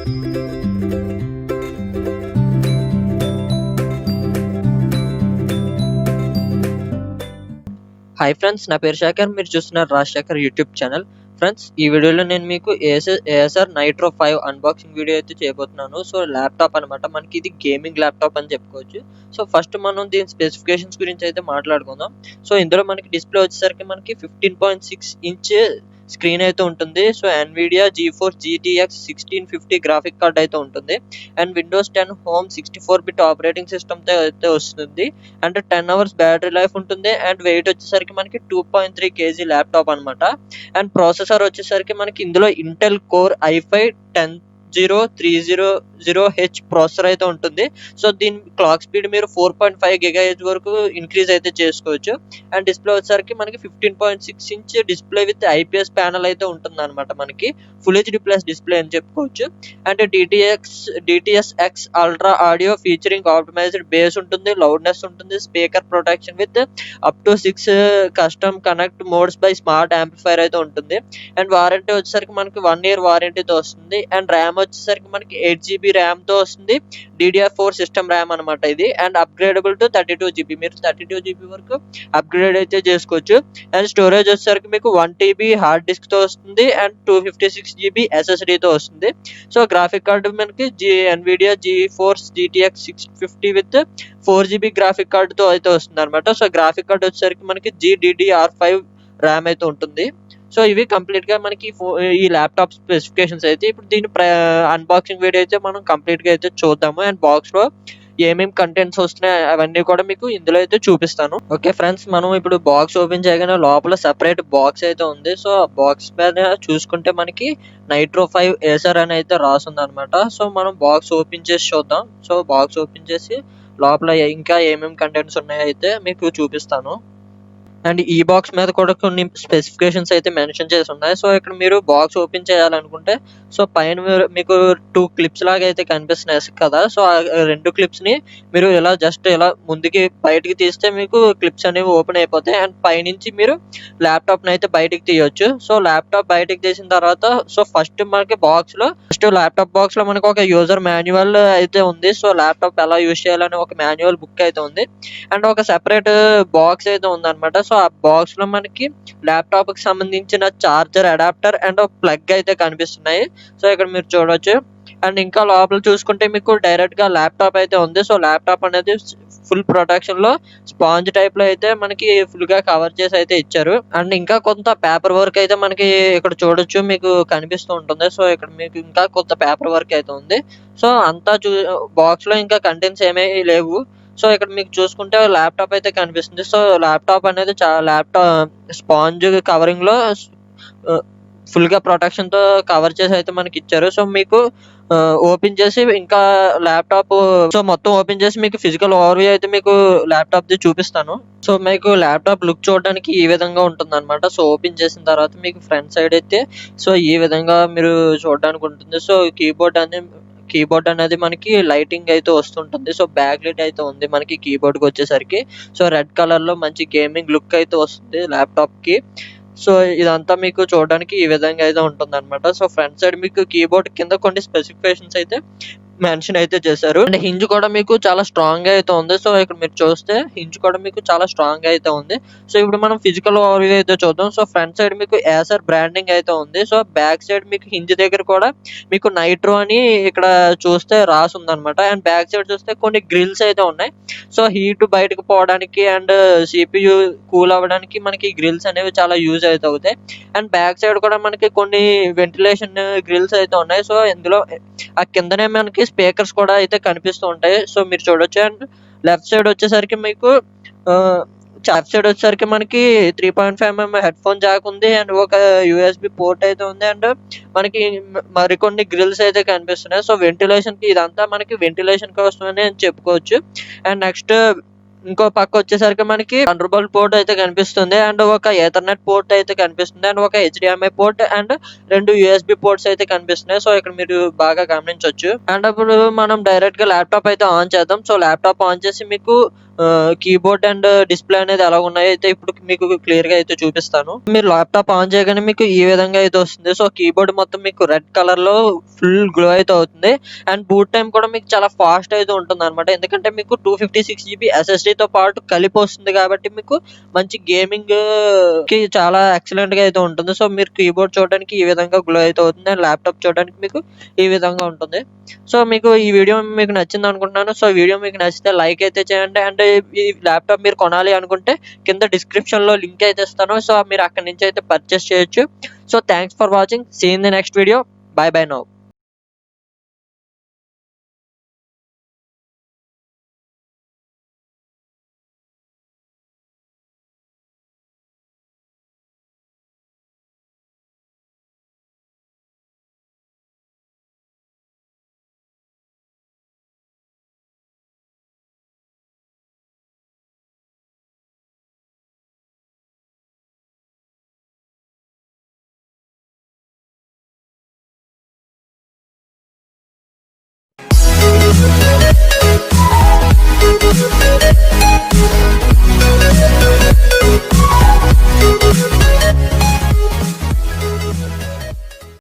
Hi friends, నా పేరు శేఖర్. మీరు చూస్తున్నారు రాజశేఖర్ యూట్యూబ్ ఛానల్. ఫ్రెండ్స్, ఈ వీడియోలో నేను మీకు ఏసర్ నైట్రో 5 అన్బాక్సింగ్ వీడియో అయితే చేయబోతున్నాను. సో ల్యాప్టాప్ అనమాట, మనకి ఇది గేమింగ్ ల్యాప్టాప్ అని చెప్పుకోవచ్చు. సో ఫస్ట్ మనం దీని స్పెసిఫికేషన్స్ గురించి అయితే మాట్లాడుకుందాం. సో ఇందులో మనకి డిస్ప్లే వచ్చేసరికి మనకి 15.6 ఇంచ్ స్క్రీన్ అయితే ఉంటుంది. So Nvidia GeForce GTX 1650 graphic card అయితే ఉంటుంది. అండ్ విండోస్ 10 హోమ్ 64-బిట్ ఆపరేటింగ్ సిస్టమ్ అయితే వస్తుంది. అండ్ 10 అవర్స్ బ్యాటరీ లైఫ్ ఉంటుంది. అండ్ వెయిట్ వచ్చేసరికి మనకి 2.3 kg ల్యాప్టాప్ అనమాట. అండ్ ప్రాసెసర్ వచ్చేసరికి మనకి ఇందులో ఇంటెల్ కోర్ i5-10300H ప్రాసెసర్ అయితే ఉంటుంది. సో దీని క్లాక్ స్పీడ్ మీరు 4.5 GHz వరకు ఇంక్రీజ్ అయితే చేసుకోవచ్చు. అండ్ డిస్ప్లే వచ్చేసరికి మనకి 15.6 inch display with IPS panel అయితే ఉంటుంది అనమాట. మనకి ఫుల్ HD ప్లస్ డిస్ప్లే అని చెప్పుకోవచ్చు. And DTS:X ultra audio featuring optimised base ఉంటుంది, లౌడ్నెస్ ఉంటుంది, speaker protection with up to 6 custom connect modes by smart amplifier అయితే ఉంటుంది. అండ్ వారంటీ వచ్చేసరికి మనకి 1 year వారంటీతో వస్తుంది. అండ్ ర్యామ్ వచ్చేసరికి మనకి 8 GB ర్యామ్ తో వస్తుంది. DDR4 సిస్టమ్ ర్యామ్ అనమాట ఇది. అండ్ అప్గ్రేడబుల్ టు 32 GB, మీరు 32 GB వరకు అప్గ్రేడ్ అయితే చేసుకోవచ్చు. అండ్ స్టోరేజ్ వచ్చేసరికి మీకు 1 TB హార్డ్ డిస్క్ తో వస్తుంది. అండ్ 256 GB SSD తో వస్తుంది. సో గ్రాఫిక్ కార్డు మనకి NVIDIA GeForce GTX 650 with 4 GB graphic కార్డుతో అయితే వస్తుంది అనమాట. సో గ్రాఫిక్ కార్డు వచ్చేసరికి మనకి GDDR5 ర్యామ్ అయితే ఉంటుంది. సో ఇవి కంప్లీట్ గా మనకి ఈ ల్యాప్టాప్ స్పెసిఫికేషన్స్ అయితే. ఇప్పుడు దీని అన్బాక్సింగ్ వీడియో అయితే మనం కంప్లీట్ గా అయితే చూద్దాము. అండ్ బాక్స్ లో ఏమేమి కంటెంట్స్ వస్తున్నాయి అవన్నీ కూడా మీకు ఇందులో అయితే చూపిస్తాను. ఓకే ఫ్రెండ్స్, మనం ఇప్పుడు బాక్స్ ఓపెన్ చేయగానే లోపల సెపరేట్ బాక్స్ అయితే ఉంది. సో ఆ బాక్స్ మీద చూసుకుంటే మనకి నైట్రో 5 ఏసర్ అని అయితే రాసింది అనమాట. సో మనం బాక్స్ ఓపెన్ చేసి చూద్దాం. సో బాక్స్ ఓపెన్ చేసి లోపల ఇంకా ఏమేమి కంటెంట్స్ ఉన్నాయో అయితే మీకు చూపిస్తాను. అండ్ ఈ బాక్స్ మీద కూడా కొన్ని స్పెసిఫికేషన్స్ అయితే మెన్షన్ చేసి ఉన్నాయి. సో ఇక్కడ మీరు బాక్స్ ఓపెన్ చేయాలనుకుంటే సో పైన మీకు 2 క్లిప్స్ లాగా అయితే కనిపిస్తున్నాయి కదా. సో ఆ 2 క్లిప్స్ ని మీరు ఇలా జస్ట్ ఇలా ముందుకి బయటికి తీస్తే మీకు క్లిప్స్ అనేవి ఓపెన్ అయిపోతాయి. అండ్ పైనుంచి మీరు ల్యాప్టాప్ ని అయితే బయటికి తీయొచ్చు. సో ల్యాప్టాప్ బయటికి తీసిన తర్వాత సో ఫస్ట్ మనకి ల్యాప్టాప్ బాక్స్ లో మనకి ఒక యూజర్ మాన్యువల్ అయితే ఉంది. సో ల్యాప్టాప్ ఎలా యూజ్ చేయాలని ఒక మాన్యువల్ బుక్ అయితే ఉంది. అండ్ ఒక సెపరేట్ బాక్స్ అయితే ఉంది అనమాట. సో ఆ బాక్స్ లో మనకి ల్యాప్టాప్ కి సంబంధించిన చార్జర్ అడాప్టర్ అండ్ ప్లగ్ అయితే కనిపిస్తున్నాయి. సో ఇక్కడ మీరు చూడొచ్చు. అండ్ ఇంకా లోపల చూసుకుంటే మీకు డైరెక్ట్ గా ల్యాప్టాప్ అయితే ఉంది. సో ల్యాప్టాప్ అనేది ఫుల్ ప్రొటెక్షన్ లో స్పాంజ్ టైప్ లో అయితే మనకి ఫుల్ గా కవర్ చేసి అయితే ఇచ్చారు. అండ్ ఇంకా కొంత పేపర్ వర్క్ అయితే మనకి ఇక్కడ చూడొచ్చు, మీకు కనిపిస్తూ ఉంటుంది. సో ఇక్కడ మీకు ఇంకా కొంత పేపర్ వర్క్ అయితే ఉంది. సో అంతా బాక్స్ లో ఇంకా కంటెంట్స్ ఏమీ లేవు. సో ఇక్కడ మీకు చూసుకుంటే ల్యాప్టాప్ అయితే కనిపిస్తుంది. సో ల్యాప్టాప్ అనేది ల్యాప్టాప్ స్పాంజ్ కవరింగ్ లో ఫుల్ గా ప్రొటెక్షన్ తో కవర్ చేసి అయితే మనకి ఇచ్చారు. సో మీకు ఓపెన్ చేసి ఇంకా ల్యాప్టాప్ మొత్తం ఓపెన్ చేసి మీకు ఫిజికల్ ఓవర్వ్యూ అయితే మీకు ల్యాప్టాప్ ది చూపిస్తాను. సో మీకు ల్యాప్టాప్ లుక్ చూడడానికి ఈ విధంగా ఉంటుంది అనమాట. సో ఓపెన్ చేసిన తర్వాత మీకు ఫ్రంట్ సైడ్ అయితే సో ఈ విధంగా మీరు చూడడానికి ఉంటుంది. సో కీబోర్డ్ అనేది మనకి లైటింగ్ అయితే వస్తుంటుంది. సో బ్యాక్ లైట్ అయితే ఉంది మనకి కీబోర్డ్ కి వచ్చేసరికి. సో రెడ్ కలర్ లో మంచి గేమింగ్ లుక్ అయితే వస్తుంది ల్యాప్టాప్ కి. సో ఇదంతా మీకు చూడడానికి ఈ విధంగా అయితే ఉంటుంది అనమాట. సో ఫ్రంట్ సైడ్ మీకు కీబోర్డ్ కింద కొన్ని స్పెసిఫికేషన్స్ అయితే మెన్షన్ అయితే చేశారు. అండ్ హింజ్ కూడా మీకు చాలా స్ట్రాంగ్ గా అయితే ఉంది. సో ఇక్కడ మీరు చూస్తే హింజ్ కూడా మీకు చాలా స్ట్రాంగ్ గా అయితే ఉంది. సో ఇప్పుడు మనం ఫిజికల్ ఓవర్వ్యూ అయితే చూద్దాం. సో ఫ్రంట్ సైడ్ మీకు ఏసర్ బ్రాండింగ్ అయితే ఉంది. సో బ్యాక్ సైడ్ మీకు హింజ్ దగ్గర కూడా మీకు నైట్రో అని ఇక్కడ చూస్తే రాసి ఉంది అనమాట. అండ్ బ్యాక్ సైడ్ చూస్తే కొన్ని గ్రిల్స్ అయితే ఉన్నాయి. సో హీట్ బయటకు పోవడానికి అండ్ CPU కూల్ అవ్వడానికి మనకి గ్రిల్స్ అనేవి చాలా యూజ్ అయితే అవుతాయి. అండ్ బ్యాక్ సైడ్ కూడా మనకి కొన్ని వెంటిలేషన్ గ్రిల్స్ అయితే ఉన్నాయి. సో ఇందులో ఆ కిందనే మనకి స్పీకర్స్ కూడా అయితే కనిపిస్తూ ఉంటాయి. సో మీరు చూడొచ్చు. అండ్ లెఫ్ట్ సైడ్ వచ్చేసరికి మీకు మనకి 3.5mm హెడ్ ఫోన్ జాక్ ఉంది. అండ్ ఒక USB పోర్ట్ అయితే ఉంది. అండ్ మనకి మరికొన్ని గ్రిల్స్ అయితే కనిపిస్తున్నాయి. సో వెంటిలేషన్ కి ఇదంతా మనకి వెంటిలేషన్ కోసమని చెప్పుకోవచ్చు. అండ్ నెక్స్ట్ ఇంకో పక్క వచ్చేసరికి మనకి థండర్బోల్ట్ పోర్ట్ అయితే కనిపిస్తుంది. అండ్ ఒక ఎథర్నెట్ పోర్ట్ అయితే కనిపిస్తుంది. అండ్ ఒక HDMI port and 2 USB ports అయితే కనిపిస్తున్నాయి. సో ఇక్కడ మీరు బాగా గమనించొచ్చు. అండ్ అప్పుడు మనం డైరెక్ట్ గా ల్యాప్టాప్ అయితే ఆన్ చేద్దాం. సో ల్యాప్టాప్ ఆన్ చేసి మీకు కీబోర్డ్ అండ్ డిస్ప్లే అనేది ఎలా ఉన్నాయో అయితే ఇప్పుడు మీకు క్లియర్ గా అయితే చూపిస్తాను. మీరు ల్యాప్టాప్ ఆన్ చేయగానే మీకు ఈ విధంగా అయితే వస్తుంది. సో కీబోర్డ్ మొత్తం మీకు రెడ్ కలర్ లో ఫుల్ గ్లో అయితే అవుతుంది. అండ్ బూట్ టైం కూడా మీకు చాలా ఫాస్ట్ అయితే ఉంటుంది అనమాట. ఎందుకంటే మీకు 256 GB SSD తో పాటు కలిపి వస్తుంది కాబట్టి మీకు మంచి గేమింగ్ కి చాలా ఎక్సలెంట్ గా అయితే ఉంటుంది. సో మీరు కీబోర్డ్ చూడడానికి ఈ విధంగా గ్లో అయితే అవుతుంది. అండ్ ల్యాప్టాప్ చూడడానికి మీకు ఈ విధంగా ఉంటుంది. సో మీకు ఈ వీడియో మీకు నచ్చింది అనుకుంటున్నాను. సో వీడియో మీకు నచ్చితే లైక్ అయితే చేయండి. అండ్ ఈ ల్యాప్టాప్ మీరు కొనాలి అనుకుంటే కింద డిస్క్రిప్షన్ లో లింక్ అయితే ఇస్తాను. సో మీరు అక్కడి నుంచి అయితే పర్చేస్ చేయొచ్చు. So thanks for watching. See in the next video. Bye bye now.